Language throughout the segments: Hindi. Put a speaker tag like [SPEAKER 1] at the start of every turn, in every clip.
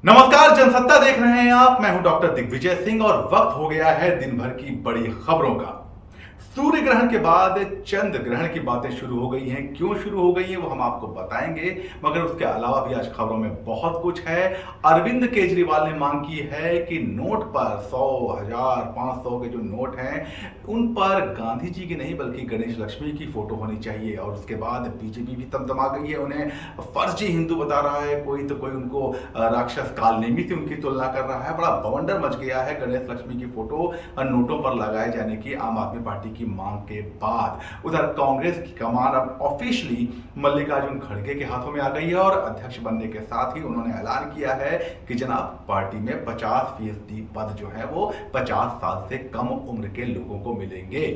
[SPEAKER 1] नमस्कार, जनसत्ता देख रहे हैं आप। मैं हूं डॉक्टर दिग्विजय सिंह और वक्त हो गया है दिन भर की बड़ी खबरों का। सूर्य ग्रहण के बाद चंद्र ग्रहण की बातें शुरू हो गई हैं। क्यों शुरू हो गई हैं वो हम आपको बताएंगे, मगर उसके अलावा भी आज खबरों में बहुत कुछ है। अरविंद केजरीवाल ने मांग की है कि नोट पर 100, 1000, 500 के जो नोट हैं उन पर गांधी जी की नहीं बल्कि गणेश लक्ष्मी की फोटो होनी चाहिए। और उसके बाद बीजेपी भी तमतमा गई है, उन्हें फर्जी हिंदू बता रहा है कोई, तो कोई उनको राक्षस कालनेमी से उनकी तुलना कर रहा है। बड़ा बवंडर मच गया है गणेश लक्ष्मी की फोटो नोटों पर लगाए जाने की आम आदमी पार्टी की मांग के बाद। उधर कांग्रेस की कमान अब ऑफिशियली मल्लिकार्जुन खड़गे के हाथों में आ गई है और अध्यक्ष बनने के साथ ही उन्होंने ऐलान किया है कि जनाब पार्टी में 50% पद जो है वो 50 साल से कम उम्र के लोगों को मिलेंगे।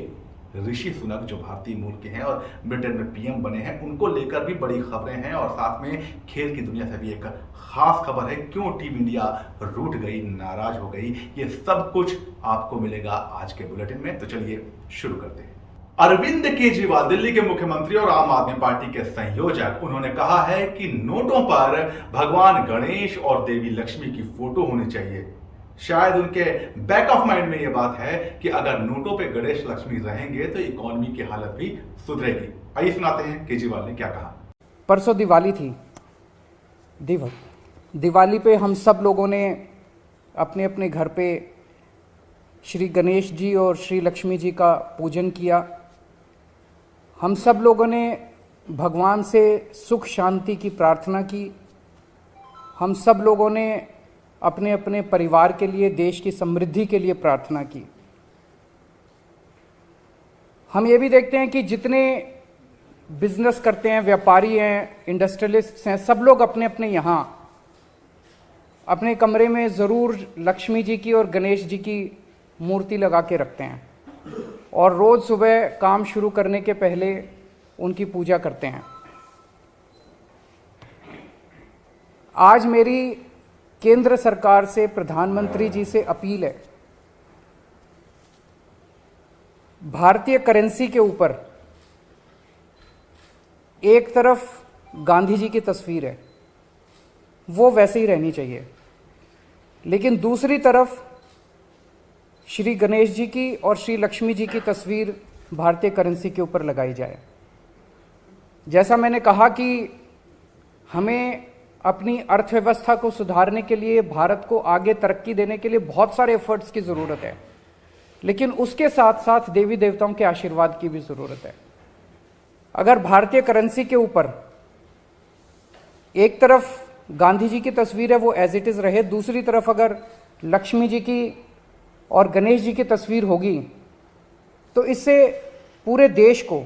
[SPEAKER 1] ऋषि सुनक जो भारतीय मूल के हैं और ब्रिटेन में पीएम बने हैं, उनको लेकर भी बड़ी खबरें हैं। और साथ में खेल की दुनिया से भी एक खास खबर है, क्यों टीम इंडिया रूठ गई, नाराज हो गई, ये सब कुछ आपको मिलेगा आज के बुलेटिन में। तो चलिए शुरू करते हैं। अरविंद केजरीवाल दिल्ली के मुख्यमंत्री और आम आदमी पार्टी के संयोजक, उन्होंने कहा है कि नोटों पर भगवान गणेश और देवी लक्ष्मी की फोटो होनी चाहिए। शायद उनके बैक ऑफ माइंड में यह बात है कि अगर नोटों पे गणेश लक्ष्मी रहेंगे तो इकोनॉमी की हालत भी सुधरेगी। आइए सुनाते हैं केजरीवाल ने क्या कहा।
[SPEAKER 2] परसों दिवाली थी। दिवाली पे हम सब लोगों ने अपने अपने घर पे श्री गणेश जी और श्री लक्ष्मी जी का पूजन किया। हम सब लोगों ने भगवान से सुख शांति की प्रार्थना की। हम सब लोगों ने अपने अपने परिवार के लिए, देश की समृद्धि के लिए प्रार्थना की। हम ये भी देखते हैं कि जितने बिजनेस करते हैं, व्यापारी हैं, इंडस्ट्रियलिस्ट्स हैं, सब लोग अपने अपने यहाँ अपने कमरे में ज़रूर लक्ष्मी जी की और गणेश जी की मूर्ति लगा के रखते हैं और रोज़ सुबह काम शुरू करने के पहले उनकी पूजा करते हैं। आज मेरी केंद्र सरकार से, प्रधानमंत्री जी से अपील है, भारतीय करेंसी के ऊपर एक तरफ गांधी जी की तस्वीर है, वो वैसे ही रहनी चाहिए, लेकिन दूसरी तरफ श्री गणेश जी की और श्री लक्ष्मी जी की तस्वीर भारतीय करेंसी के ऊपर लगाई जाए। जैसा मैंने कहा कि हमें अपनी अर्थव्यवस्था को सुधारने के लिए, भारत को आगे तरक्की देने के लिए बहुत सारे एफर्ट्स की ज़रूरत है, लेकिन उसके साथ साथ देवी देवताओं के आशीर्वाद की भी ज़रूरत है। अगर भारतीय करेंसी के ऊपर एक तरफ गांधी जी की तस्वीर है वो एज इट इज़ रहे, दूसरी तरफ अगर लक्ष्मी जी की और गणेश जी की तस्वीर होगी, तो इससे पूरे देश को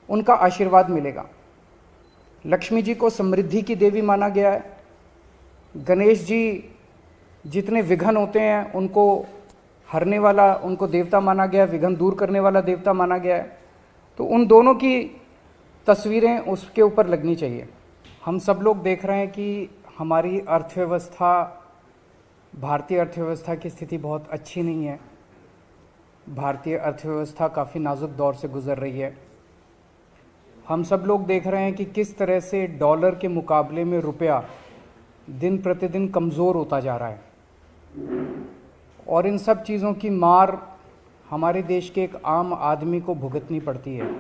[SPEAKER 2] उनका आशीर्वाद मिलेगा। लक्ष्मी जी को समृद्धि की देवी माना गया है। गणेश जी जितने विघ्न होते हैं उनको हरने वाला, उनको देवता माना गया है, विघ्न दूर करने वाला देवता माना गया है। तो उन दोनों की तस्वीरें उसके ऊपर लगनी चाहिए। हम सब लोग देख रहे हैं कि हमारी अर्थव्यवस्था, भारतीय अर्थव्यवस्था की स्थिति बहुत अच्छी नहीं है। भारतीय अर्थव्यवस्था काफ़ी नाजुक दौर से गुजर रही है। हम सब लोग देख रहे हैं कि किस तरह से डॉलर के मुकाबले में रुपया दिन प्रतिदिन कमज़ोर होता जा रहा है, और इन सब चीज़ों की मार हमारे देश के एक आम आदमी को भुगतनी पड़ती है।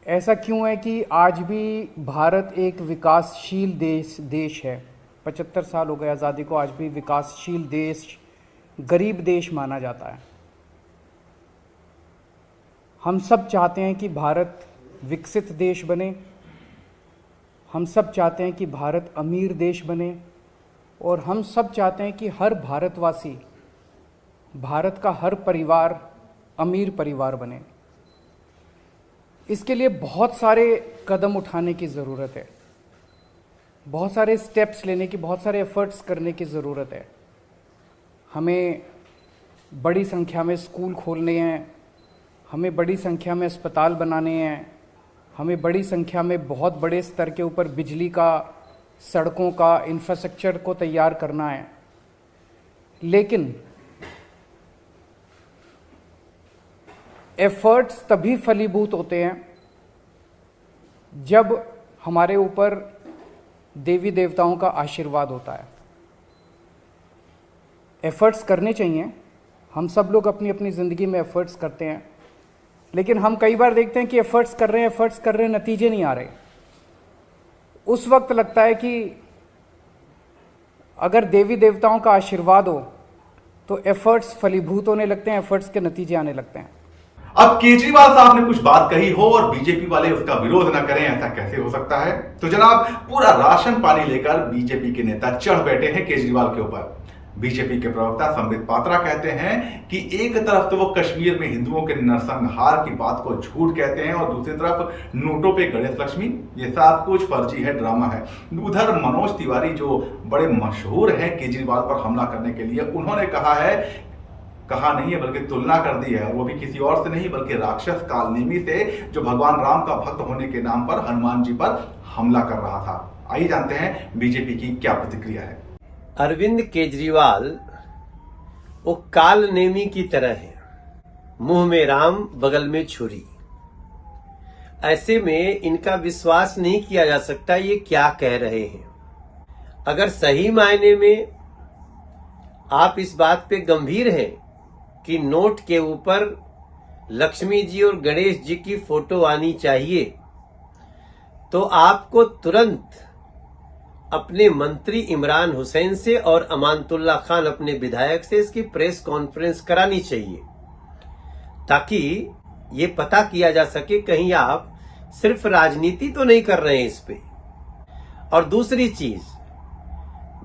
[SPEAKER 2] ऐसा क्यों है कि आज भी भारत एक विकासशील देश है। 75 साल हो गए आज़ादी को, आज भी विकासशील देश, गरीब देश माना जाता है। हम सब चाहते हैं कि भारत विकसित देश बने, हम सब चाहते हैं कि भारत अमीर देश बने, और हम सब चाहते हैं कि हर भारतवासी, भारत का हर परिवार अमीर परिवार बने। इसके लिए बहुत सारे कदम उठाने की ज़रूरत है, बहुत सारे स्टेप्स लेने की, बहुत सारे एफर्ट्स करने की ज़रूरत है। हमें बड़ी संख्या में स्कूल खोलने हैं, हमें बड़ी संख्या में अस्पताल बनाने हैं, हमें बड़ी संख्या में बहुत बड़े स्तर के ऊपर बिजली का, सड़कों का, इंफ्रास्ट्रक्चर को तैयार करना है। लेकिन एफर्ट्स तभी फलीभूत होते हैं जब हमारे ऊपर देवी देवताओं का आशीर्वाद होता है। एफर्ट्स करने चाहिए, हम सब लोग अपनी अपनी ज़िंदगी में एफर्ट्स करते हैं, लेकिन हम कई बार देखते हैं कि एफर्ट्स कर रहे हैं, नतीजे नहीं आ रहे। उस वक्त लगता है कि अगर देवी देवताओं का आशीर्वाद हो तो एफर्ट्स फलीभूत होने लगते हैं, एफर्ट्स के नतीजे आने लगते हैं।
[SPEAKER 1] अब केजरीवाल साहब ने कुछ बात कही हो और बीजेपी वाले उसका विरोध न करें, ऐसा कैसे हो सकता है? तो जनाब, पूरा राशन पानी लेकर बीजेपी के नेता चढ़ बैठे हैं केजरीवाल के ऊपर। बीजेपी के प्रवक्ता संबित पात्रा कहते हैं कि एक तरफ तो वो कश्मीर में हिंदुओं के नरसंहार की बात को झूठ कहते हैं और दूसरी तरफ नोटों पे गणेश लक्ष्मी, ये सब कुछ फर्जी है, ड्रामा है। उधर मनोज तिवारी जो बड़े मशहूर हैं केजरीवाल पर हमला करने के लिए, उन्होंने कहा नहीं है बल्कि तुलना कर दी है, वो भी किसी और से नहीं बल्कि राक्षस कालनेमी से, जो भगवान राम का भक्त होने के नाम पर हनुमान जी पर हमला कर रहा था। आइए जानते हैं बीजेपी की क्या प्रतिक्रिया है।
[SPEAKER 3] अरविंद केजरीवाल वो कालनेमी की तरह है, मुंह में राम बगल में छुरी। ऐसे में इनका विश्वास नहीं किया जा सकता ये क्या कह रहे हैं। अगर सही मायने में आप इस बात पे गंभीर हैं कि नोट के ऊपर लक्ष्मी जी और गणेश जी की फोटो आनी चाहिए, तो आपको तुरंत अपने मंत्री इमरान हुसैन से और अमानतुल्ला खान अपने विधायक से इसकी प्रेस कॉन्फ्रेंस करानी चाहिए, ताकि ये पता किया जा सके कहीं आप सिर्फ राजनीति तो नहीं कर रहे हैं इस पे। और दूसरी चीज,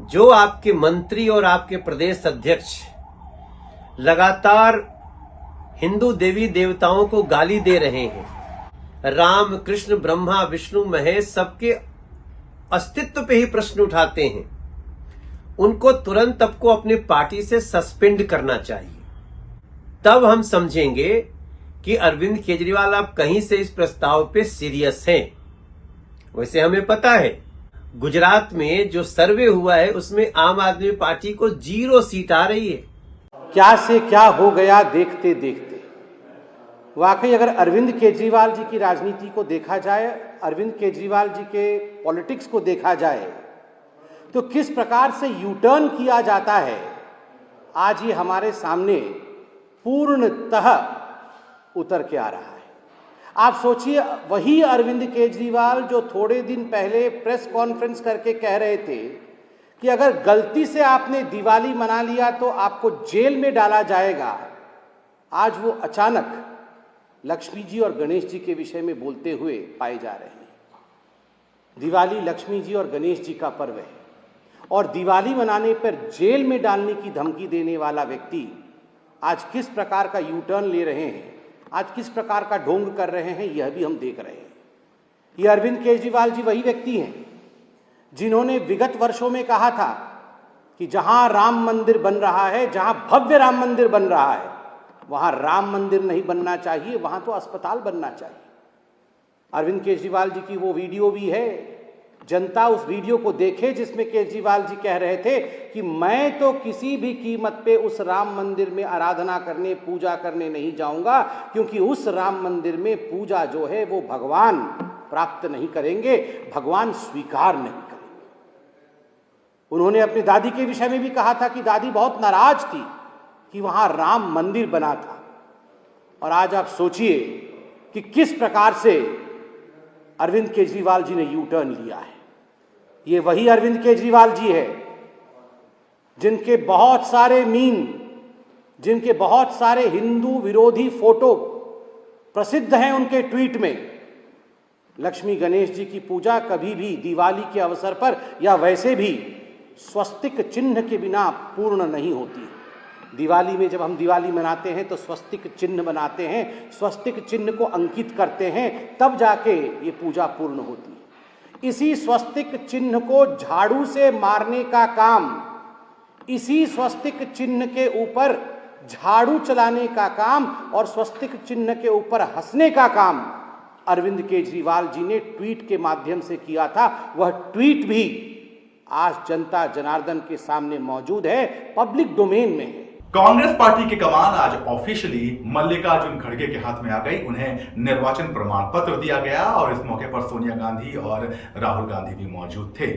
[SPEAKER 3] जो आपके मंत्री और आपके प्रदेश अध्यक्ष लगातार हिंदू देवी देवताओं को गाली दे रहे हैं, राम कृष्ण ब्रह्मा विष्णु महेश सबके अस्तित्व पे ही प्रश्न उठाते हैं, उनको तुरंत आपको अपनी पार्टी से सस्पेंड करना चाहिए। तब हम समझेंगे कि अरविंद केजरीवाल आप कहीं से इस प्रस्ताव पे सीरियस हैं। वैसे हमें पता है गुजरात में जो सर्वे हुआ है उसमें आम आदमी पार्टी को 0 सीट आ रही है।
[SPEAKER 4] क्या से क्या हो गया देखते देखते। वाकई अगर अरविंद केजरीवाल जी की राजनीति को देखा जाए, अरविंद केजरीवाल जी के पॉलिटिक्स को देखा जाए, तो किस प्रकार से यू टर्न किया जाता है, आज ये हमारे सामने पूर्णतः उतर के आ रहा है। आप सोचिए, वही अरविंद केजरीवाल जो थोड़े दिन पहले प्रेस कॉन्फ्रेंस करके कह रहे थे कि अगर गलती से आपने दिवाली मना लिया तो आपको जेल में डाला जाएगा, आज वो अचानक लक्ष्मी जी और गणेश जी के विषय में बोलते हुए पाए जा रहे हैं। दिवाली लक्ष्मी जी और गणेश जी का पर्व है और दिवाली मनाने पर जेल में डालने की धमकी देने वाला व्यक्ति आज किस प्रकार का यू टर्न ले रहे हैं, आज किस प्रकार का ढोंग कर रहे हैं, यह भी हम देख रहे हैं। ये अरविंद केजरीवाल जी वही व्यक्ति हैं जिन्होंने विगत वर्षों में कहा था कि जहां राम मंदिर बन रहा है, जहां भव्य राम मंदिर बन रहा है, वहां राम मंदिर नहीं बनना चाहिए, वहां तो अस्पताल बनना चाहिए। अरविंद केजरीवाल जी की वो वीडियो भी है, जनता उस वीडियो को देखे जिसमें केजरीवाल जी कह रहे थे कि मैं तो किसी भी कीमत पे उस राम मंदिर में आराधना करने, पूजा करने नहीं जाऊंगा, क्योंकि उस राम मंदिर में पूजा जो है वो भगवान प्राप्त नहीं करेंगे, भगवान स्वीकार नहीं करेंगे। उन्होंने अपनी दादी के विषय में भी कहा था कि दादी बहुत नाराज थी कि वहां राम मंदिर बना था। और आज आप सोचिए कि किस प्रकार से अरविंद केजरीवाल जी ने यू टर्न लिया है। ये वही अरविंद केजरीवाल जी है जिनके बहुत सारे मीम, जिनके बहुत सारे हिंदू विरोधी फोटो प्रसिद्ध हैं उनके ट्वीट में। लक्ष्मी गणेश जी की पूजा कभी भी दिवाली के अवसर पर या वैसे भी स्वस्तिक चिन्ह के बिना पूर्ण नहीं होती। दिवाली में जब हम दिवाली मनाते हैं तो स्वस्तिक चिन्ह बनाते हैं, स्वस्तिक चिन्ह को अंकित करते हैं, तब जाके ये पूजा पूर्ण होती है। इसी स्वस्तिक चिन्ह को झाड़ू से मारने का काम, इसी स्वस्तिक चिन्ह के ऊपर झाड़ू चलाने का काम और स्वस्तिक चिन्ह के ऊपर हंसने का काम अरविंद केजरीवाल जी ने ट्वीट के माध्यम से किया था। वह ट्वीट भी आज जनता जनार्दन के सामने मौजूद है, पब्लिक डोमेन में है।
[SPEAKER 1] कांग्रेस पार्टी की कमान आज ऑफिशियली मल्लिकार्जुन खड़गे के हाथ में आ गई। उन्हें निर्वाचन प्रमाण पत्र दिया गया और इस मौके पर सोनिया गांधी और राहुल गांधी भी मौजूद थे।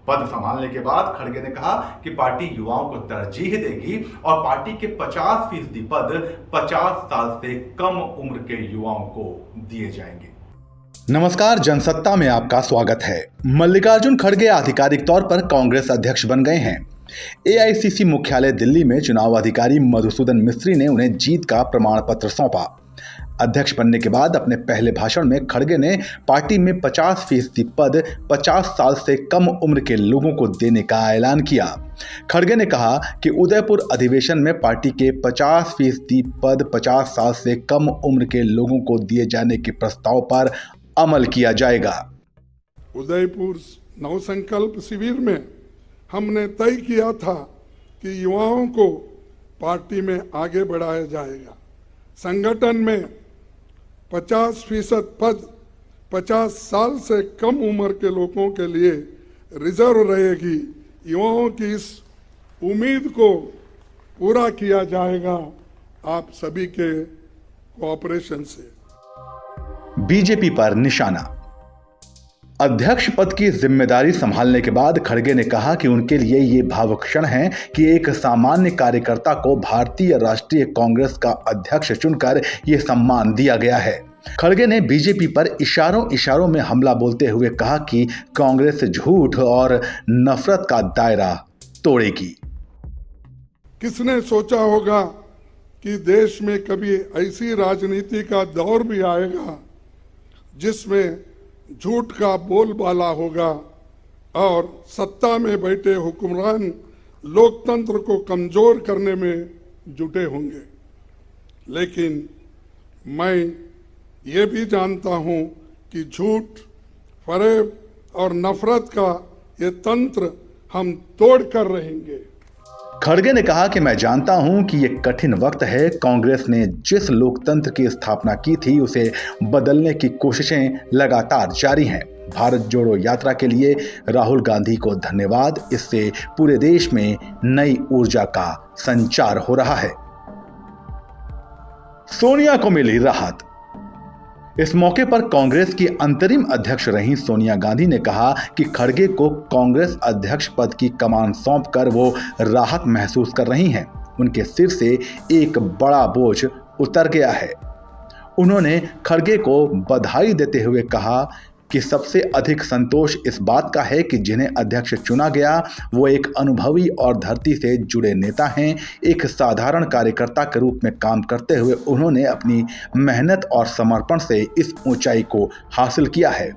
[SPEAKER 1] पद संभालने के बाद खड़गे ने कहा कि पार्टी युवाओं को तरजीह देगी और पार्टी के 50% पद 50 साल से कम उम्र के युवाओं को दिए जाएंगे। नमस्कार, जनसत्ता में आपका स्वागत है। मल्लिकार्जुन खड़गे आधिकारिक तौर पर कांग्रेस अध्यक्ष बन गए हैं। एआईसीसी मुख्यालय दिल्ली में चुनाव अधिकारी मधुसूदन मिस्त्री ने उन्हें जीत का प्रमाण पत्र सौंपा। अध्यक्ष बनने के बाद अपने पहले भाषण में खड़गे ने पार्टी में 50% पद 50 साल से कम उम्र के लोगों को देने का ऐलान किया। खड़गे ने कहा कि उदयपुर अधिवेशन में पार्टी के 50% पद 50 साल से कम उम्र के लोगों को दिए जाने के प्रस्ताव पर अमल किया जाएगा।
[SPEAKER 5] उदयपुर नवसंकल्प शिविर में हमने तय किया था कि युवाओं को पार्टी में आगे बढ़ाया जाएगा। संगठन में 50% पद 50 साल से कम उम्र के लोगों के लिए रिजर्व रहेगी। युवाओं की इस उम्मीद को पूरा किया जाएगा आप सभी के कोऑपरेशन से।
[SPEAKER 1] बीजेपी पर निशाना। अध्यक्ष पद की जिम्मेदारी संभालने के बाद खड़गे ने कहा कि उनके लिए ये भावुक क्षण है कि एक सामान्य कार्यकर्ता को भारतीय राष्ट्रीय कांग्रेस का अध्यक्ष चुनकर ये सम्मान दिया गया है। खड़गे ने बीजेपी पर इशारों में हमला बोलते हुए कहा कि कांग्रेस झूठ और नफरत का दायरा तोड़ेगी।
[SPEAKER 5] किसने सोचा होगा कि देश में कभी ऐसी राजनीति का दौर भी आएगा जिसमें झूठ का बोलबाला होगा और सत्ता में बैठे हुक्मरान लोकतंत्र को कमजोर करने में जुटे होंगे। लेकिन मैं ये भी जानता हूं कि झूठ, फरेब और नफरत का ये तंत्र हम तोड़ कर रहेंगे।
[SPEAKER 1] खड़गे ने कहा कि मैं जानता हूं कि ये कठिन वक्त है। कांग्रेस ने जिस लोकतंत्र की स्थापना की थी उसे बदलने की कोशिशें लगातार जारी हैं। भारत जोड़ो यात्रा के लिए राहुल गांधी को धन्यवाद। इससे पूरे देश में नई ऊर्जा का संचार हो रहा है। सोनिया को मिली राहत। इस मौके पर कांग्रेस की अंतरिम अध्यक्ष रही सोनिया गांधी ने कहा कि खड़गे को कांग्रेस अध्यक्ष पद की कमान सौंपकर वो राहत महसूस कर रही हैं। उनके सिर से एक बड़ा बोझ उतर गया है। उन्होंने खड़गे को बधाई देते हुए कहा कि सबसे अधिक संतोष इस बात का है कि जिन्हें अध्यक्ष चुना गया वो एक अनुभवी और धरती से जुड़े नेता हैं। एक साधारण कार्यकर्ता के रूप में काम करते हुए उन्होंने अपनी मेहनत और समर्पण से इस ऊंचाई को हासिल किया है।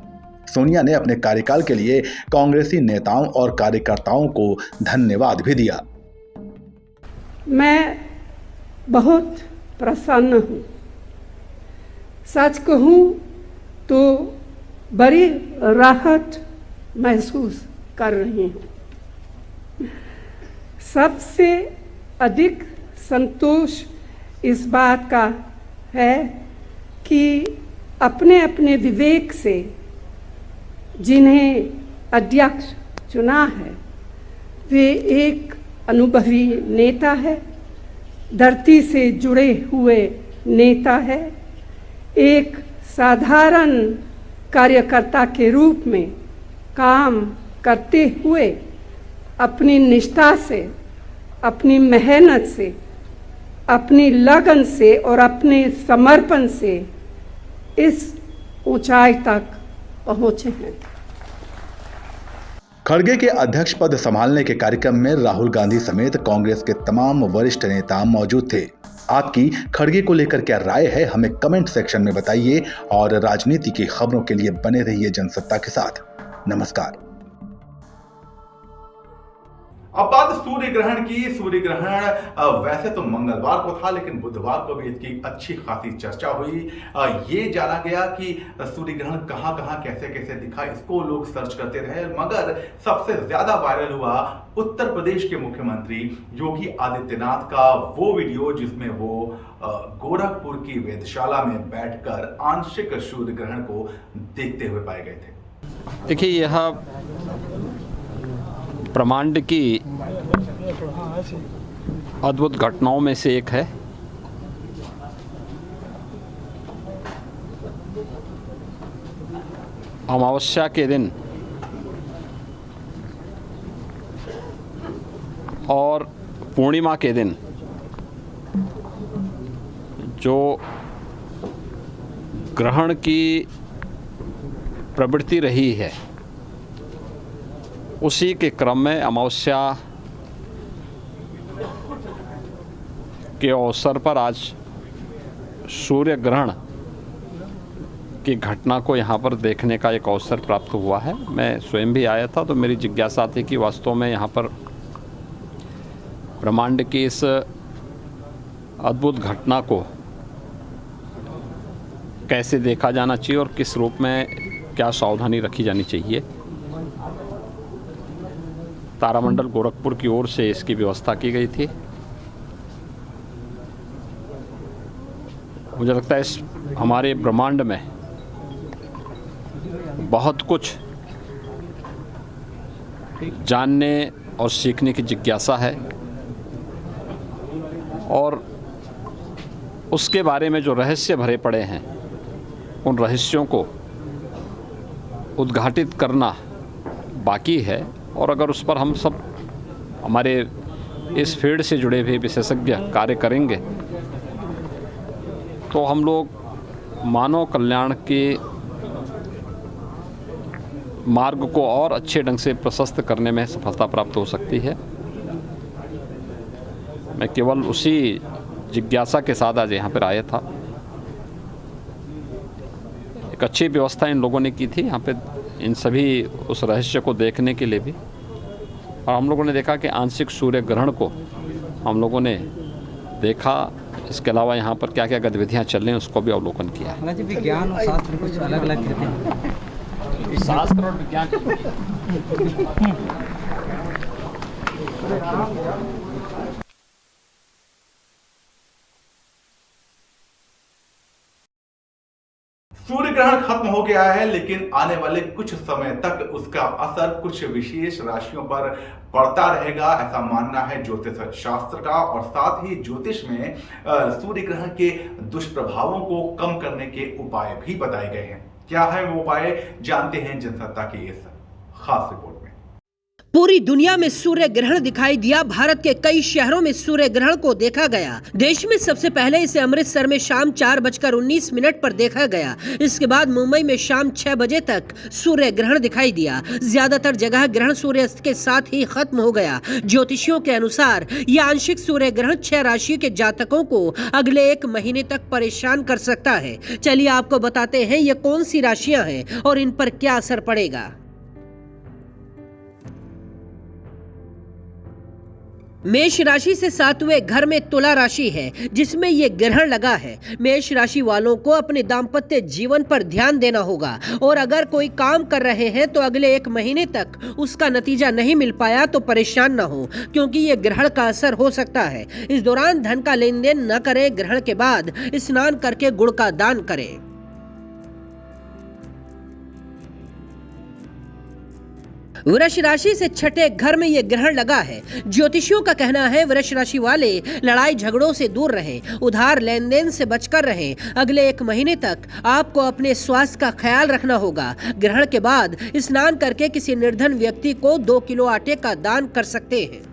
[SPEAKER 1] सोनिया ने अपने कार्यकाल के लिए कांग्रेसी नेताओं और कार्यकर्ताओं को धन्यवाद भी दिया।
[SPEAKER 6] मैं बहुत प्रसन्न हूँ। सच कहूँ तो बड़ी राहत महसूस कर रही हूँ। सबसे अधिक संतोष इस बात का है कि अपने अपने विवेक से जिन्हें अध्यक्ष चुना है वे एक अनुभवी नेता है, धरती से जुड़े हुए नेता है, एक साधारण कार्यकर्ता के रूप में काम करते हुए अपनी निष्ठा से, अपनी मेहनत से, अपनी लगन से और अपने समर्पण से इस ऊंचाई तक पहुंचे हैं।
[SPEAKER 1] खड़गे के अध्यक्ष पद संभालने के कार्यक्रम में राहुल गांधी समेत कांग्रेस के तमाम वरिष्ठ नेता मौजूद थे। आपकी खड़गे को लेकर क्या राय है, हमें कमेंट सेक्शन में बताइए और राजनीति की खबरों के लिए बने रहिए जनसत्ता के साथ। नमस्कार। अब बात सूर्य ग्रहण की। सूर्य ग्रहण वैसे तो मंगलवार को था, लेकिन बुधवार को भी इसकी अच्छी खासी चर्चा हुई। ये जाना गया कि सूर्य ग्रहण कहां कहां कैसे कैसे दिखा, इसको लोग सर्च करते रहे, मगर सबसे ज्यादा वायरल हुआ उत्तर प्रदेश के मुख्यमंत्री योगी आदित्यनाथ का वो वीडियो जिसमें वो गोरखपुर की वेधशाला में बैठकर आंशिक सूर्य ग्रहण को देखते हुए पाए गए थे।
[SPEAKER 7] देखिए, यह ब्रह्मांड की अद्भुत घटनाओं में से एक है। अमावस्या के दिन और पूर्णिमा के दिन जो ग्रहण की प्रवृत्ति रही है, उसी के क्रम में अमावस्या के अवसर पर आज सूर्य ग्रहण की घटना को यहाँ पर देखने का एक अवसर प्राप्त हुआ है। मैं स्वयं भी आया था, तो मेरी जिज्ञासा थी कि वास्तव में यहाँ पर ब्रह्मांड की इस अद्भुत घटना को कैसे देखा जाना चाहिए और किस रूप में क्या सावधानी रखी जानी चाहिए। तारामंडल गोरखपुर की ओर से इसकी व्यवस्था की गई थी। मुझे लगता है इस हमारे ब्रह्मांड में बहुत कुछ जानने और सीखने की जिज्ञासा है, और उसके बारे में जो रहस्य भरे पड़े हैं, उन रहस्यों को उद्घाटित करना बाकी है। और अगर उस पर हम सब हमारे इस फील्ड से जुड़े हुए विशेषज्ञ कार्य करेंगे तो हम लोग मानव कल्याण के मार्ग को और अच्छे ढंग से प्रशस्त करने में सफलता प्राप्त हो सकती है। मैं केवल उसी जिज्ञासा के साथ आज यहाँ पर आया था। एक अच्छी व्यवस्था इन लोगों ने की थी यहाँ पे, इन सभी उस रहस्य को देखने के लिए भी। और हम लोगों ने देखा कि आंशिक सूर्य ग्रहण को हम लोगों ने देखा। इसके अलावा यहाँ पर क्या क्या गतिविधियाँ चल रही हैं उसको भी अवलोकन किया।
[SPEAKER 8] विज्ञान और शास्त्र कुछ अलग अलग कहते हैं।
[SPEAKER 7] शास्त्र और विज्ञान
[SPEAKER 1] सूर्य ग्रहण खत्म हो गया है, लेकिन आने वाले कुछ समय तक उसका असर कुछ विशेष राशियों पर पड़ता रहेगा, ऐसा मानना है ज्योतिष शास्त्र का। और साथ ही ज्योतिष में सूर्य ग्रहण के दुष्प्रभावों को कम करने के उपाय भी बताए गए हैं। क्या है वो उपाय, जानते हैं जनसत्ता की इस खास रिपोर्ट में।
[SPEAKER 9] पूरी दुनिया में सूर्य ग्रहण दिखाई दिया। भारत के कई शहरों में सूर्य ग्रहण को देखा गया। देश में सबसे पहले इसे अमृतसर में शाम 4:19 पर देखा गया। इसके बाद मुंबई में शाम 6 बजे तक सूर्य ग्रहण दिखाई दिया। ज्यादातर जगह ग्रहण सूर्यास्त के साथ ही खत्म हो गया। ज्योतिषियों के अनुसार यह आंशिक सूर्य ग्रहण 6 राशि के जातकों को अगले 1 महीने तक परेशान कर सकता है। चलिए आपको बताते हैं ये कौन सी राशियां हैं और इन पर क्या असर पड़ेगा। मेष राशि से 7वें घर में तुला राशि है, जिसमें ये ग्रहण लगा है। मेष राशि वालों को अपने दाम्पत्य जीवन पर ध्यान देना होगा, और अगर कोई काम कर रहे हैं तो अगले 1 महीने तक उसका नतीजा नहीं मिल पाया तो परेशान न हो, क्योंकि ये ग्रहण का असर हो सकता है। इस दौरान धन का लेन देन न करें। ग्रहण के बाद स्नान करके गुड़ का दान करें। वृष राशि से 6ठे घर में यह ग्रहण लगा है। ज्योतिषियों का कहना है वृष राशि वाले लड़ाई झगड़ों से दूर रहें, उधार लेन देन से बचकर रहें। अगले 1 महीने तक आपको अपने स्वास्थ्य का ख्याल रखना होगा। ग्रहण के बाद स्नान करके किसी निर्धन व्यक्ति को 2 किलो आटे का दान कर सकते हैं।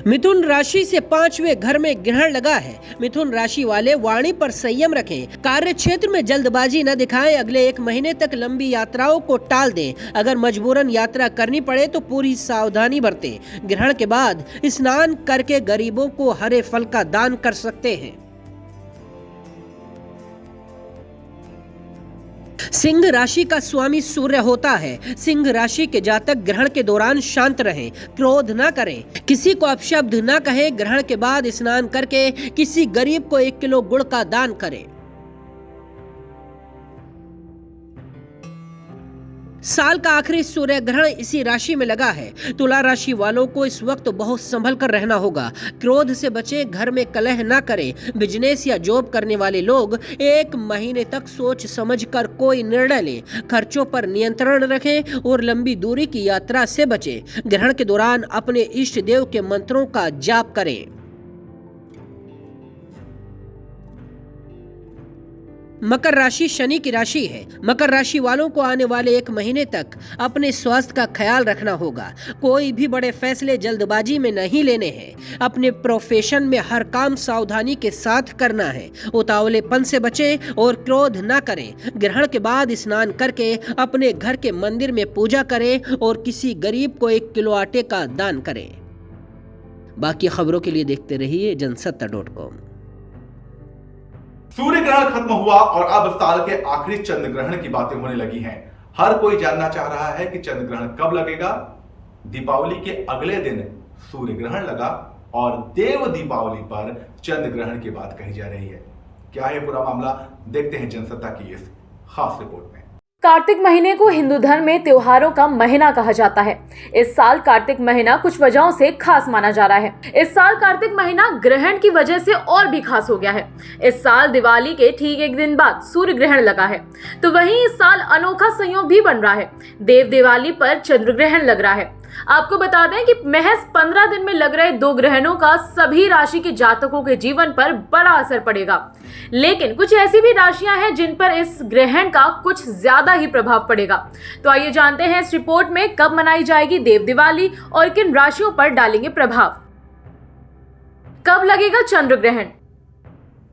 [SPEAKER 9] मिथुन राशि से 5वें घर में ग्रहण लगा है। मिथुन राशि वाले वाणी पर संयम रखें, कार्य क्षेत्र में जल्दबाजी न दिखाएं। अगले 1 महीने तक लंबी यात्राओं को टाल दें। अगर मजबूरन यात्रा करनी पड़े तो पूरी सावधानी बरतें। ग्रहण के बाद स्नान करके गरीबों को हरे फल का दान कर सकते हैं। सिंह राशि का स्वामी सूर्य होता है। सिंह राशि के जातक ग्रहण के दौरान शांत रहें, क्रोध न करें, किसी को अपशब्द न कहें। ग्रहण के बाद स्नान करके किसी गरीब को 1 किलो गुड़ का दान करें। साल का आखिरी सूर्य ग्रहण इसी राशि में लगा है। तुला राशि वालों को इस वक्त बहुत संभल कर रहना होगा। क्रोध से बचें, घर में कलह न करें। बिजनेस या जॉब करने वाले लोग 1 महीने तक सोच समझकर कोई निर्णय लें। खर्चों पर नियंत्रण रखें और लंबी दूरी की यात्रा से बचें। ग्रहण के दौरान अपने इष्ट देव के मंत्रों का जाप करें। मकर राशि शनि की राशि है। मकर राशि वालों को आने वाले 1 महीने तक अपने स्वास्थ्य का ख्याल रखना होगा। कोई भी बड़े फैसले जल्दबाजी में नहीं लेने हैं। अपने प्रोफेशन में हर काम सावधानी के साथ करना है। उतावलेपन से बचें और क्रोध न करें। ग्रहण के बाद स्नान करके अपने घर के मंदिर में पूजा करें और किसी गरीब को 1 किलो आटे का दान करें। बाकी खबरों के लिए देखते रहिए जनसत्ता.com।
[SPEAKER 1] सूर्य ग्रहण खत्म हुआ और अब साल के आखिरी चंद्र ग्रहण की बातें होने लगी हैं। हर कोई जानना चाह रहा है कि चंद्र ग्रहण कब लगेगा। दीपावली के अगले दिन सूर्य ग्रहण लगा और देव दीपावली पर चंद्र ग्रहण की बात कही जा रही है। क्या है पूरा मामला, देखते हैं जनसत्ता की इस खास रिपोर्ट में।
[SPEAKER 10] कार्तिक महीने को हिंदू धर्म में त्योहारों का महीना कहा जाता है। इस साल कार्तिक महीना कुछ वजहों से खास माना जा रहा है। इस साल कार्तिक महीना ग्रहण की वजह से और भी खास हो गया है। इस साल दिवाली के ठीक 1 दिन बाद सूर्य ग्रहण लगा है, तो वहीं इस साल अनोखा संयोग भी बन रहा है। देव दिवाली पर चंद्र ग्रहण लग रहा है। आपको बता दें कि महज 15 दिन में लग रहे 2 ग्रहणों का सभी राशि के जातकों के जीवन पर बड़ा असर पड़ेगा। लेकिन कुछ ऐसी भी राशियां हैं जिन पर इस ग्रहण का कुछ ज्यादा ही प्रभाव पड़ेगा। तो आइए जानते हैं इस रिपोर्ट में कब मनाई जाएगी देव दिवाली और किन राशियों पर डालेंगे प्रभाव। कब लगेगा चंद्र ग्रहण?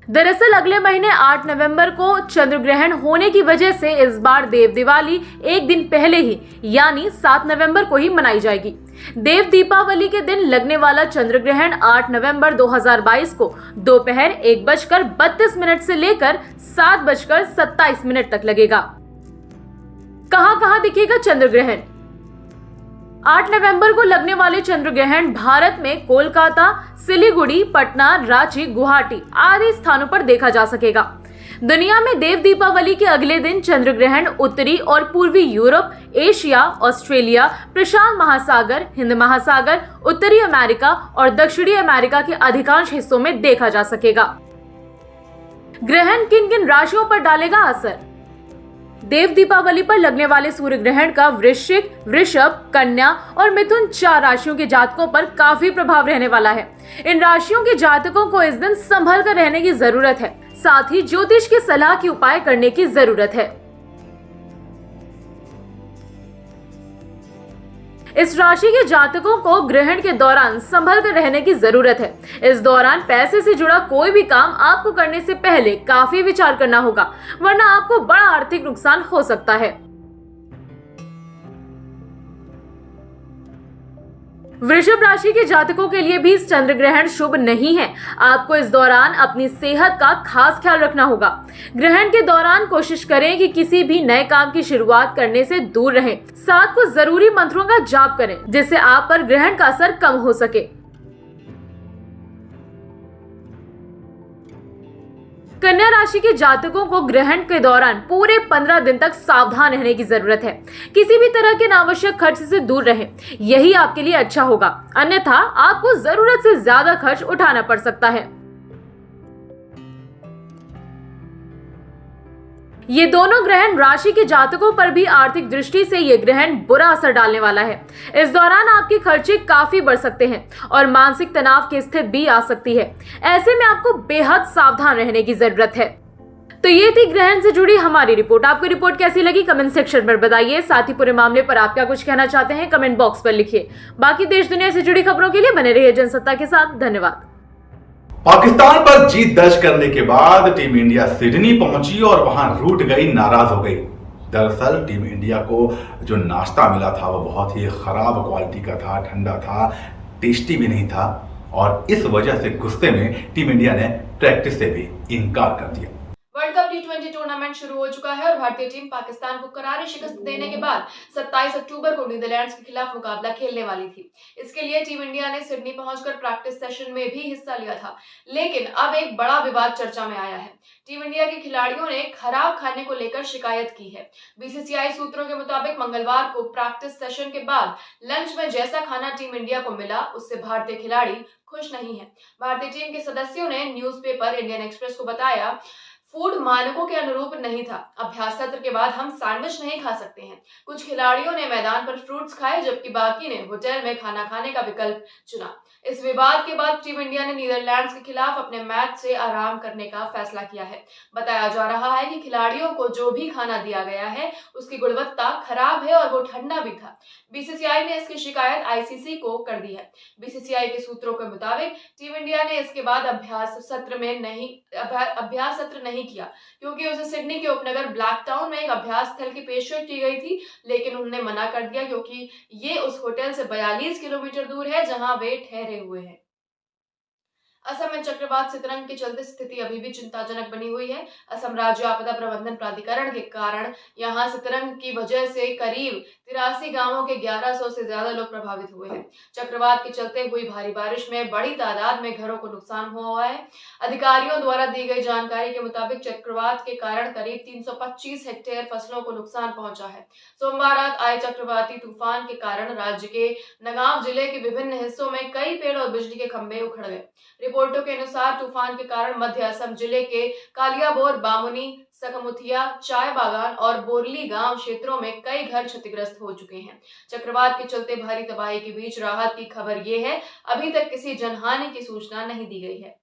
[SPEAKER 10] दरअसल अगले महीने 8 नवंबर को चंद्र ग्रहण होने की वजह से इस बार देव दिवाली 1 दिन पहले ही यानी 7 नवंबर को ही मनाई जाएगी। देव दीपावली के दिन लगने वाला चंद्र ग्रहण 8 नवंबर 2022 को दोपहर 1:32 से लेकर 7:27 तक लगेगा। कहां दिखेगा चंद्र ग्रहण? 8 नवंबर को लगने वाले चंद्र ग्रहण भारत में कोलकाता, सिलीगुड़ी, पटना, रांची, गुवाहाटी आदि स्थानों पर देखा जा सकेगा। दुनिया में देव दीपावली के अगले दिन चंद्र ग्रहण उत्तरी और पूर्वी यूरोप, एशिया, ऑस्ट्रेलिया, प्रशांत महासागर, हिंद महासागर, उत्तरी अमेरिका और दक्षिणी अमेरिका के अधिकांश हिस्सों में देखा जा सकेगा। ग्रहण किन किन राशियों पर डालेगा असर? देव दीपावली पर लगने वाले सूर्य ग्रहण का वृश्चिक, वृषभ, कन्या और मिथुन 4 राशियों के जातकों पर काफी प्रभाव रहने वाला है। इन राशियों के जातकों को इस दिन संभल कर रहने की जरूरत है। साथ ही ज्योतिष की सलाह की उपाय करने की जरूरत है। इस राशि के जातकों को ग्रहण के दौरान संभल कर रहने की जरूरत है। इस दौरान पैसे से जुड़ा कोई भी काम आपको करने से पहले काफी विचार करना होगा, वरना आपको बड़ा आर्थिक नुकसान हो सकता है। वृषभ राशि के जातकों के लिए भी चंद्र ग्रहण शुभ नहीं है। आपको इस दौरान अपनी सेहत का खास ख्याल रखना होगा। ग्रहण के दौरान कोशिश करें कि किसी भी नए काम की शुरुआत करने से दूर रहें। साथ कुछ जरूरी मंत्रों का जाप करें जिससे आप पर ग्रहण का असर कम हो सके। कन्या राशि के जातकों को ग्रहण के दौरान पूरे 15 दिन तक सावधान रहने की जरूरत है। किसी भी तरह के अनावश्यक खर्च से दूर रहें, यही आपके लिए अच्छा होगा। अन्यथा आपको जरूरत से ज्यादा खर्च उठाना पड़ सकता है। ये दोनों ग्रहण राशि के जातकों पर भी आर्थिक दृष्टि से ये ग्रहण बुरा असर डालने वाला है। इस दौरान आपके खर्चे काफी बढ़ सकते हैं और मानसिक तनाव की स्थिति भी आ सकती है। ऐसे में आपको बेहद सावधान रहने की जरूरत है। तो ये थी ग्रहण से जुड़ी हमारी रिपोर्ट। आपको रिपोर्ट कैसी लगी कमेंट सेक्शन में बताइए। साथ ही पूरे मामले पर आप क्या कुछ कहना चाहते हैं कमेंट बॉक्स पर लिखिए। बाकी देश दुनिया से जुड़ी खबरों के लिए बने रहिए जनसत्ता के साथ। धन्यवाद।
[SPEAKER 1] पाकिस्तान पर जीत दर्ज करने के बाद टीम इंडिया सिडनी पहुंची और वहां रूठ गई, नाराज हो गई। दरअसल टीम इंडिया को जो नाश्ता मिला था वो बहुत ही खराब क्वालिटी का था, ठंडा था, टेस्टी भी नहीं था और इस वजह से गुस्से में टीम इंडिया ने प्रैक्टिस से भी इनकार कर दिया।
[SPEAKER 10] वर्ल्ड कप T20 टूर्नामेंट शुरू हो चुका है और भारतीय टीम पाकिस्तान को करारी शिकस्त देने के बाद 27 अक्टूबर को नीदरलैंड्स के खिलाफ मुकाबला खेलने वाली थी। इसके लिए टीम इंडिया ने सिडनी पहुंचकर प्रैक्टिस सेशन में भी हिस्सा लिया था, लेकिन अब एक बड़ा विवाद चर्चा में आया है। टीम इंडिया के खिलाड़ियों ने खराब खाने को लेकर शिकायत की है। बीसीसीआई सूत्रों के मुताबिक मंगलवार को प्रैक्टिस सेशन के बाद लंच में जैसा खाना टीम इंडिया को मिला उससे भारतीय खिलाड़ी खुश नहीं है। भारतीय टीम के सदस्यों ने न्यूज़पेपर इंडियन एक्सप्रेस को बताया, फूड मानकों के अनुरूप नहीं था। अभ्यास सत्र के बाद हम सैंडविच नहीं खा सकते हैं। कुछ खिलाड़ियों ने मैदान पर फ्रूट्स खाए, जबकि बाकी ने होटल में खाना खाने का विकल्प चुना। इस विवाद के बाद टीम इंडिया ने नीदरलैंड्स के खिलाफ अपने मैच से आराम करने का फैसला किया है। बताया जा रहा है कि खिलाड़ियों को जो भी खाना दिया गया है उसकी गुणवत्ता खराब है और वो ठंडा भी था। बीसीसीआई ने इसकी शिकायत आईसीसी को कर दी है। बीसीसीआई के सूत्रों के मुताबिक टीम इंडिया ने इसके बाद अभ्यास सत्र नहीं किया, क्योंकि उसे सिडनी के उपनगर ब्लैक टाउन में एक अभ्यास स्थल की पेशकश की गई थी, लेकिन उन्होंने मना कर दिया क्योंकि ये उस होटल से 42 किलोमीटर दूर है जहां वे ठहरे हुए हैं। असम में चक्रवात सितरंग के चलते स्थिति अभी भी चिंताजनक बनी हुई है। असम राज्य आपदा प्रबंधन प्राधिकरण के कारण यहां सितरंग की वजह से करीब 83 गांवों के 1100 से ज्यादा लोग प्रभावित हुए हैं। चक्रवात के चलते हुई भारी बारिश में बड़ी तादाद में घरों को नुकसान हुआ है। अधिकारियों द्वारा दी गई जानकारी के मुताबिक चक्रवात के कारण करीब 325 हेक्टेयर फसलों को नुकसान पहुंचा है। सोमवार रात आए चक्रवाती तूफान के कारण राज्य के नगांव जिले के विभिन्न हिस्सों में कई पेड़ और बिजली के खंभे उखड़ गए। रिपोर्टों के अनुसार तूफान के कारण मध्य असम जिले के कालियाबोर, बामुनी, सकमुथिया, चाय बागान और बोरली गांव क्षेत्रों में कई घर क्षतिग्रस्त हो चुके हैं। चक्रवात के चलते भारी तबाही के बीच राहत की खबर ये है, अभी तक किसी जनहानि की सूचना नहीं दी गई है।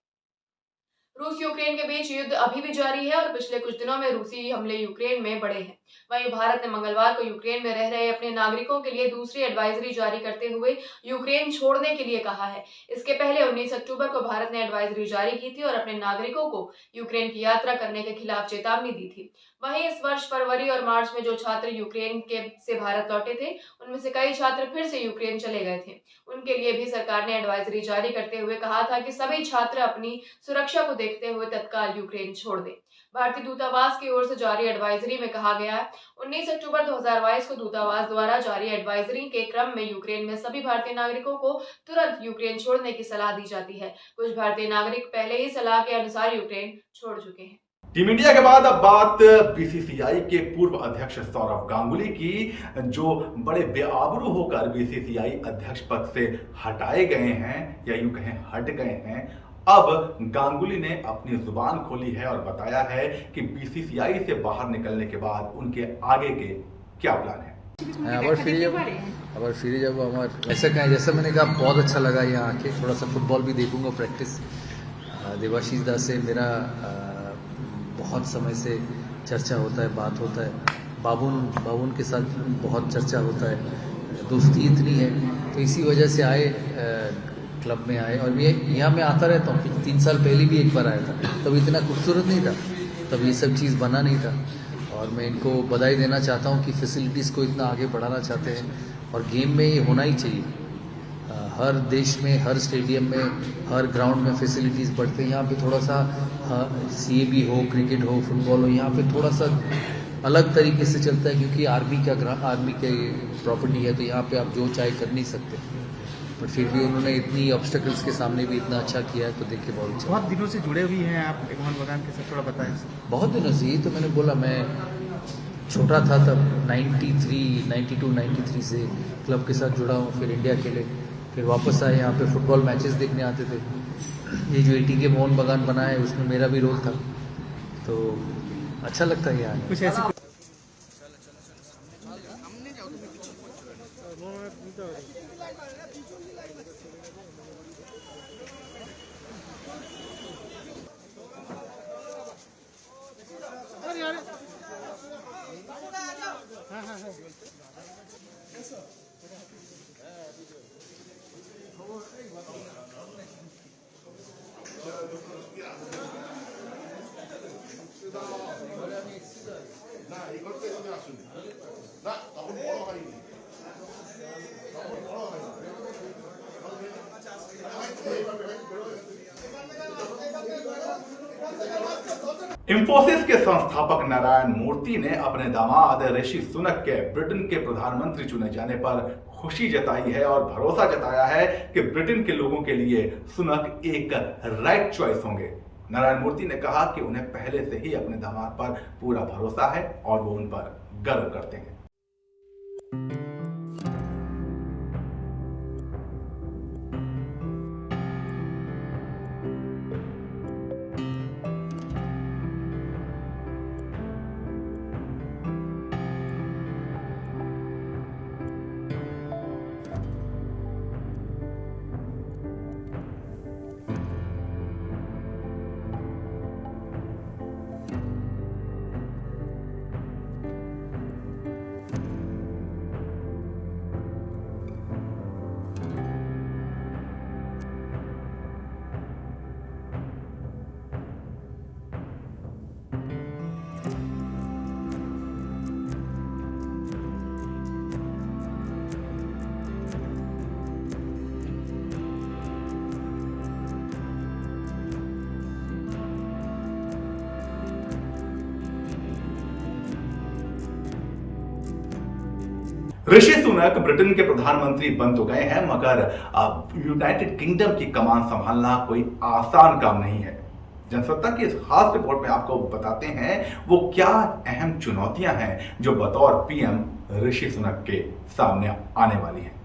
[SPEAKER 10] रूस यूक्रेन के बीच युद्ध अभी भी जारी है और पिछले कुछ दिनों में रूसी हमले यूक्रेन में बढ़े हैं। वहीं भारत ने मंगलवार को यूक्रेन में रह रहे अपने नागरिकों के लिए दूसरी एडवाइजरी जारी करते हुए यूक्रेन छोड़ने के लिए कहा है। इसके पहले 19 अक्टूबर को भारत ने एडवाइजरी जारी की थी और अपने नागरिकों को यूक्रेन की यात्रा करने के खिलाफ चेतावनी दी थी। वहीं इस वर्ष फरवरी और मार्च में जो छात्र यूक्रेन से भारत लौटे थे, उनमें से कई छात्र फिर से यूक्रेन चले गए थे। उनके लिए भी सरकार ने एडवाइजरी जारी करते हुए कहा था कि सभी छात्र अपनी सुरक्षा को देखते हुए तत्काल यूक्रेन छोड़ दें। भारतीय दूतावास की ओर से जारी एडवाइजरी में कहा गया है, 19 अक्टूबर 2022 को दूतावास द्वारा जारी एडवाइजरी के क्रम में यूक्रेन में सभी भारतीय नागरिकों को तुरंत यूक्रेन छोड़ने की सलाह दी जाती है। कुछ भारतीय नागरिक पहले ही सलाह के अनुसार यूक्रेन छोड़ चुके हैं।
[SPEAKER 1] टीम इंडिया के बाद अब बात बीसीसीआई के पूर्व अध्यक्ष सौरव गांगुली की, जो बड़े बेआबरू होकर बीसीसीआई अध्यक्ष पद से हटाए गए हैं या यूं कहें हट गए हैं। अब गांगुली ने अपनी जुबान खोली है और बताया है कि बीसीसीआई से बाहर निकलने के बाद उनके आगे के क्या प्लान है।
[SPEAKER 8] আবার ফিরে যাব আমার ऐसा कहें, जैसा मैंने कहा, बहुत अच्छा लगा यहाँ आके। थोड़ा सा फुटबॉल भी देखूंगा, प्रैक्टिस। देवाशीष दास से मेरा बहुत समय से चर्चा होता है, बात होता है। बाबून के साथ बहुत चर्चा होता है, दोस्ती इतनी है, तो इसी वजह से आए, क्लब में आए। और ये यहाँ मैं आता रहता हूँ। 3 साल पहले भी एक बार आया था, तब इतना खूबसूरत नहीं था, तब ये सब चीज़ बना नहीं था। और मैं इनको बधाई देना चाहता हूँ कि फैसिलिटीज़ को इतना आगे बढ़ाना चाहते हैं, और गेम में ये होना ही चाहिए। हर देश में, हर स्टेडियम में, हर ग्राउंड में फैसिलिटीज़ बढ़ते हैं। यहाँ पे थोड़ा सा CAB हो, क्रिकेट हो, फुटबॉल हो, यहाँ पे थोड़ा सा अलग तरीके से चलता है, क्योंकि आर्मी के प्रॉपर्टी है, तो यहाँ पे आप जो चाहे कर नहीं सकते। पर फिर भी उन्होंने इतनी ऑब्स्टेकल्स के सामने भी इतना अच्छा किया है, तो देख के बहुत अच्छा।
[SPEAKER 11] बहुत दिनों से जुड़े हुए हैं आप मोहन बगान के साथ, थोड़ा बताएं।
[SPEAKER 8] बहुत दिनों से, ही तो मैंने बोला, मैं छोटा था तब 92-93 से क्लब के साथ जुड़ा हूँ। फिर इंडिया के लिए, फिर वापस आए यहाँ पे, फुटबॉल मैचेस देखने आते थे। ये जो ATK मोहन बगान बना है, उसमें मेरा भी रोल था, तो अच्छा लगता है यहाँ।
[SPEAKER 11] कुछ ऐसी
[SPEAKER 1] इंफोसिस के संस्थापक नारायण मूर्ति ने अपने दामाद ऋषि सुनक के ब्रिटेन के प्रधानमंत्री चुने जाने पर खुशी जताई है और भरोसा जताया है कि ब्रिटेन के लोगों के लिए सुनक एक राइट चॉइस होंगे। नारायण मूर्ति ने कहा कि उन्हें पहले से ही अपने दामाद पर पूरा भरोसा है और वो उन पर गर्व करते हैं। ऋषि सुनक ब्रिटेन के प्रधानमंत्री बन तो गए हैं, मगर अब यूनाइटेड किंगडम की कमान संभालना कोई आसान काम नहीं है। जनसत्ता की इस खास रिपोर्ट में आपको बताते हैं वो क्या अहम चुनौतियां हैं जो बतौर पीएम ऋषि सुनक के सामने आने वाली हैं।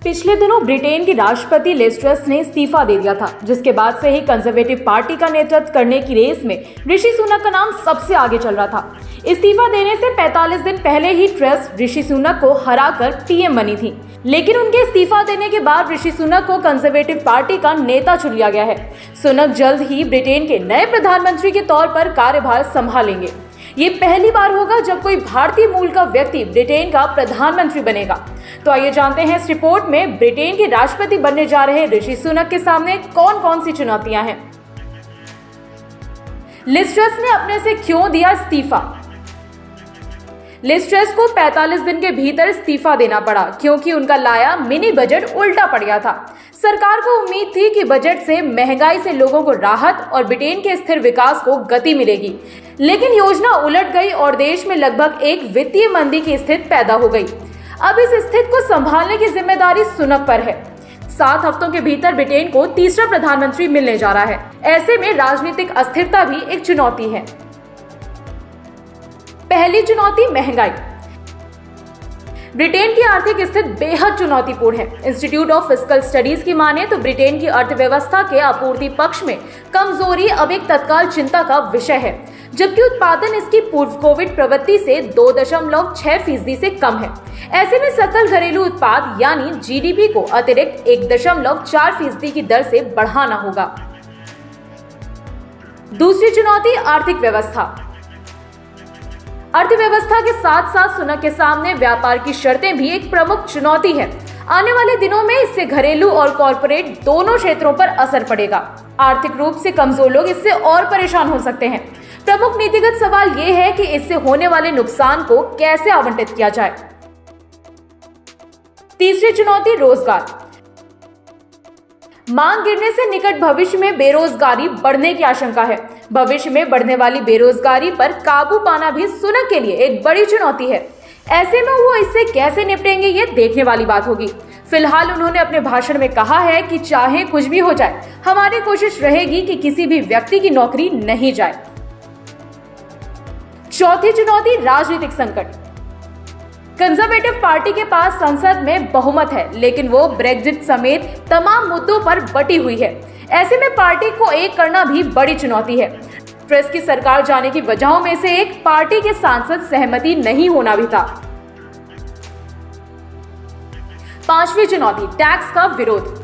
[SPEAKER 10] पिछले दिनों ब्रिटेन की राष्ट्रपति लिज ट्रस ने इस्तीफा दे दिया था, जिसके बाद से ही कंजर्वेटिव पार्टी का नेतृत्व करने की रेस में ऋषि सुनक का नाम सबसे आगे चल रहा था। इस्तीफा देने से 45 दिन पहले ही ट्रस ऋषि सुनक को हराकर पीएम बनी थी, लेकिन उनके इस्तीफा देने के बाद ऋषि सुनक को कंजर्वेटिव पार्टी का नेता चुन लिया गया है। सुनक जल्द ही ब्रिटेन के नए प्रधानमंत्री के तौर पर कार्यभार संभालेंगे। ये पहली बार होगा जब कोई भारतीय मूल का व्यक्ति ब्रिटेन का प्रधानमंत्री बनेगा। तो आइए जानते हैं इस रिपोर्ट में ब्रिटेन के राष्ट्रपति बनने जा रहे ऋषि सुनक के सामने कौन कौन सी चुनौतियां हैं। लिज ट्रस ने अपने से क्यों दिया इस्तीफा। लिज ट्रस को 45 दिन के भीतर इस्तीफा देना पड़ा क्योंकि उनका लाया मिनी बजट उल्टा पड़ गया था। सरकार को उम्मीद थी कि बजट से महंगाई से लोगों को राहत और ब्रिटेन के स्थिर विकास को गति मिलेगी, लेकिन योजना उलट गई और देश में लगभग एक वित्तीय मंदी की स्थिति पैदा हो गई। अब इस स्थिति को संभालने की जिम्मेदारी सुनक पर है। 7 हफ्तों के भीतर ब्रिटेन को तीसरा प्रधानमंत्री मिलने जा रहा है। ऐसे में राजनीतिक अस्थिरता भी एक चुनौती है। पहली चुनौती महंगाई। ब्रिटेन की आर्थिक स्थिति बेहद चुनौतीपूर्ण है। इंस्टीट्यूट ऑफ फिस्कल स्टडीज की माने तो ब्रिटेन की अर्थव्यवस्था के आपूर्ति पक्ष में कमजोरी अब एक तत्काल चिंता का विषय है, जबकि उत्पादन इसकी पूर्व कोविड प्रवृत्ति से 2.6% से कम है। ऐसे में सकल घरेलू उत्पाद यानी जीडीपी को अतिरिक्त 1.4% की दर से बढ़ाना होगा। दूसरी चुनौती आर्थिक व्यवस्था। अर्थव्यवस्था के साथ साथ सुनक के सामने व्यापार की शर्तें भी एक प्रमुख चुनौती है। आने वाले दिनों में इससे घरेलू और कॉर्पोरेट दोनों क्षेत्रों पर असर पड़ेगा। आर्थिक रूप से कमजोर लोग इससे और परेशान हो सकते हैं। प्रमुख नीतिगत सवाल यह है कि इससे होने वाले नुकसान को कैसे आवंटित किया जाए। तीसरी चुनौती रोजगार। मांग गिरने से निकट भविष्य में बेरोजगारी बढ़ने की आशंका है। भविष्य में बढ़ने वाली बेरोजगारी पर काबू पाना भी सुनक के लिए एक बड़ी चुनौती है। ऐसे में वो इससे कैसे निपटेंगे ये देखने वाली बात होगी। फिलहाल उन्होंने अपने भाषण में कहा है कि चाहे कुछ भी हो जाए, हमारी कोशिश रहेगी कि किसी भी व्यक्ति की नौकरी नहीं जाए। चौथी चुनौती राजनीतिक संकट। कंजर्वेटिव पार्टी के पास संसद में बहुमत है, लेकिन वो ब्रेक्जिट समेत तमाम मुद्दों पर बटी हुई है। ऐसे में पार्टी को एक करना भी बड़ी चुनौती है। ट्रस की सरकार जाने की वजहों में से एक पार्टी के सांसद सहमति नहीं होना भी था। पांचवी चुनौती टैक्स का विरोध।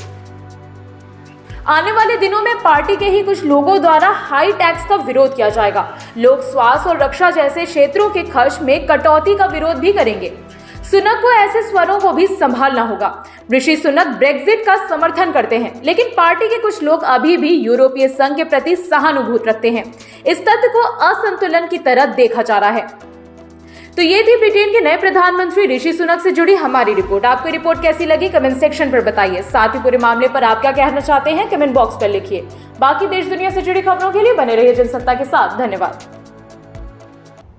[SPEAKER 10] आने वाले दिनों में पार्टी के ही कुछ लोगों द्वारा हाई टैक्स का विरोध किया जाएगा। लोग स्वास्थ्य और रक्षा जैसे क्षेत्रों के खर्च में कटौती का विरोध भी करेंगे। सुनक को ऐसे स्वरों को भी संभालना होगा। ऋषि सुनक ब्रेक्जिट का समर्थन करते हैं, लेकिन पार्टी के कुछ लोग अभी भी यूरोपीय संघ के प्रति सहानुभूति रखते हैं। इस तथ्य को असंतुलन की तरह देखा जा रहा है। तो ये थी ब्रिटेन के नए प्रधानमंत्री ऋषि सुनक से जुड़ी हमारी रिपोर्ट। आपको रिपोर्ट कैसी लगी कमेंट सेक्शन पर बताइए। साथ ही पूरे मामले पर आप क्या कहना चाहते हैं कमेंट बॉक्स पर लिखिए। बाकी देश दुनिया से जुड़ी खबरों के लिए बने रहिए जनसत्ता के साथ। धन्यवाद।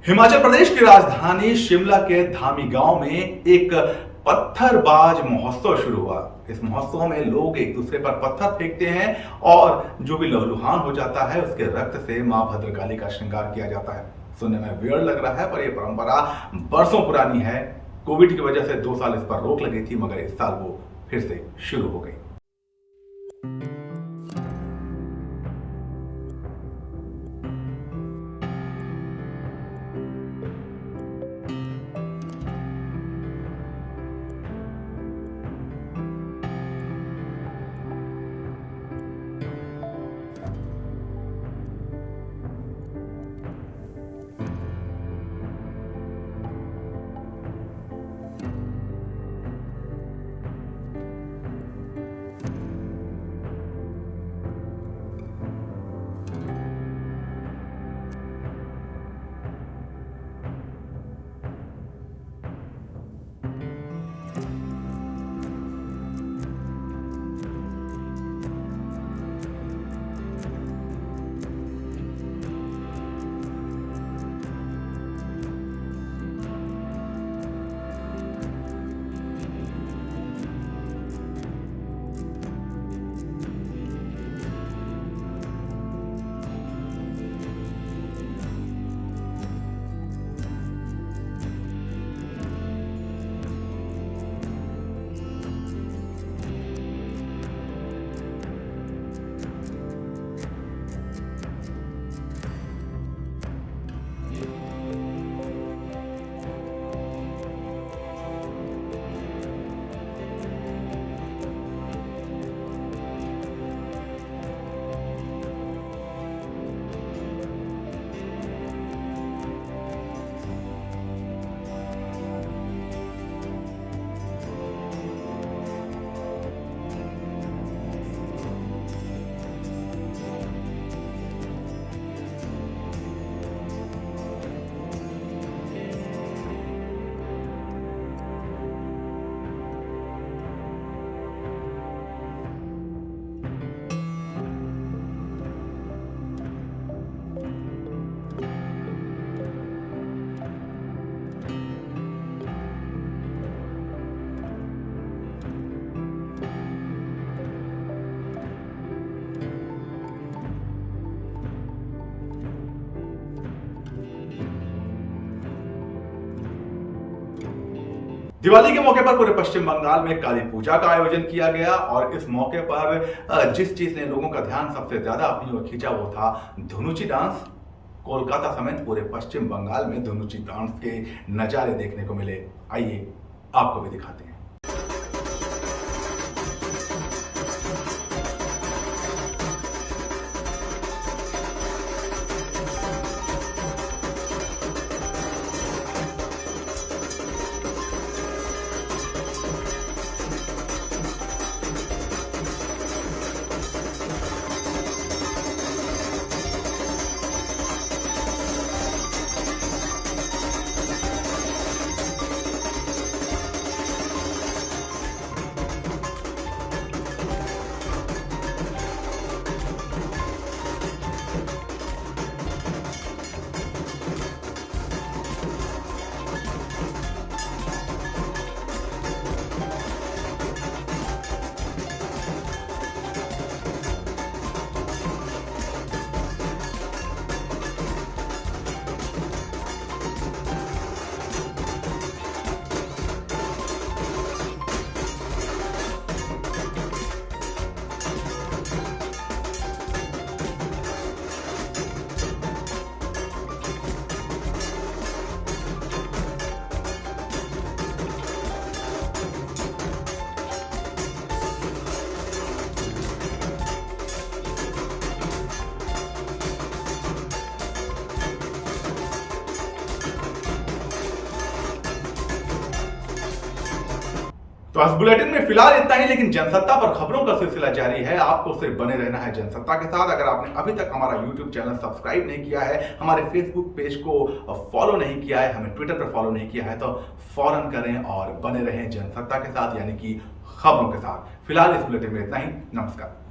[SPEAKER 1] हिमाचल प्रदेश की राजधानी शिमला के धामी गांव में एक पत्थरबाज महोत्सव शुरू हुआ। इस महोत्सव में लोग एक दूसरे पर पत्थर फेंकते हैं और जो भी लहूलुहान हो जाता है उसके रक्त से मां भद्रकाली का श्रृंगार किया जाता है। सुनने में वियर्ड लग रहा है, पर यह परंपरा बरसों पुरानी है। कोविड की वजह से 2 साल इस पर रोक लगी थी, मगर इस साल वो फिर से शुरू हो गई। दिवाली के मौके पर पूरे पश्चिम बंगाल में काली पूजा का आयोजन किया गया और इस मौके पर जिस चीज ने लोगों का ध्यान सबसे ज्यादा अपनी ओर खींचा वो था धुनुची डांस। कोलकाता समेत पूरे पश्चिम बंगाल में धुनुची डांस के नजारे देखने को मिले। आइए आपको भी दिखाते हैं। तो आज बुलेटिन में फिलहाल इतना ही, लेकिन जनसत्ता पर खबरों का सिलसिला जारी है। आपको सिर्फ बने रहना है जनसत्ता के साथ। अगर आपने अभी तक हमारा YouTube चैनल सब्सक्राइब नहीं किया है, हमारे Facebook पेज को फॉलो नहीं किया है, हमें ट्विटर पर फॉलो नहीं किया है, तो फौरन करें और बने रहें जनसत्ता के साथ, यानी कि खबरों के साथ। फिलहाल इस बुलेटिन में इतना ही। नमस्कार।